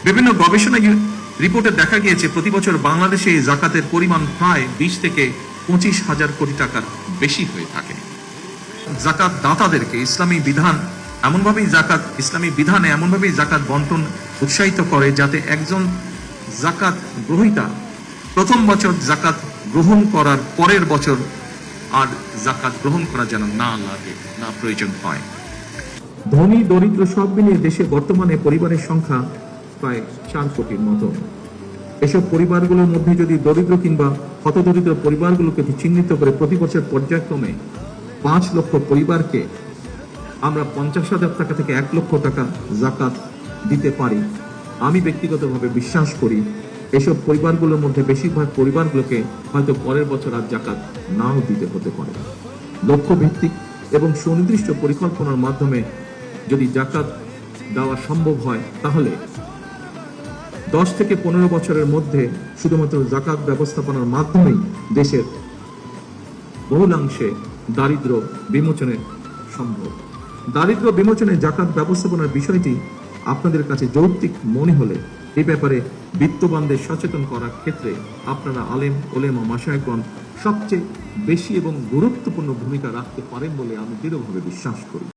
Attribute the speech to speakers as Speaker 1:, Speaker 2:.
Speaker 1: বিভিন্ন গবেষণা রিপোর্টে দেখা গিয়েছে প্রতি বছর বাংলাদেশে জাকাতের পরিমাণ প্রায় 20 থেকে 25,000 কোটি টাকার বেশি হয়ে থাকে। জাকাত দাতাদেরকে ইসলামী বিধানে এমনভাবেই জাকাত বন্টন উৎসাহিত করে যাতে একজন জাকাত গ্রহীতা প্রথম বছর জাকাত গ্রহণ করার পরের বছর আর জাকাত গ্রহণ করা যেন না লাগে, না প্রয়োজন হয়। ধনী দরিদ্র সব মিলিয়ে দেশে বর্তমানে পরিবারের সংখ্যা প্রায় 4 কোটির মতো। এসব পরিবারগুলোর মধ্যে যদি দরিদ্র কিংবা হতদরিদ্র পরিবারগুলোকে চিহ্নিত করে প্রতি বছর পর্যায়ক্রমে 5 লক্ষ পরিবারকে আমরা 50,000 টাকা থেকে 1 লক্ষ টাকা জাকাত দিতে পারি, আমি ব্যক্তিগতভাবে বিশ্বাস করি এসব পরিবারগুলোর মধ্যে বেশিরভাগ পরিবারগুলোকে হয়তো পরের বছর আর জাকাত নাও দিতে হতে পারে। লক্ষ্য ভিত্তিক এবং সুনির্দিষ্ট পরিকল্পনার মাধ্যমে যদি জাকাত দেওয়া সম্ভব হয় তাহলে 10 থেকে 15 বছরের মধ্যে শুধুমাত্র জাকাত ব্যবস্থাপনার মাধ্যমেই দেশের বহুলাংশে দারিদ্র বিমোচনে সম্ভব। দারিদ্র বিমোচনে জাকাত ব্যবস্থাপনার বিষয়টি আপনাদের কাছে যৌক্তিক মনে হলে এই ব্যাপারে বিত্তবানদের সচেতন করার ক্ষেত্রে আপনারা আলেম ওলেমা মাশায়েখগণ সবচেয়ে বেশি এবং গুরুত্বপূর্ণ ভূমিকা রাখতে পারেন বলে আমি দৃঢ়ভাবে বিশ্বাস করি।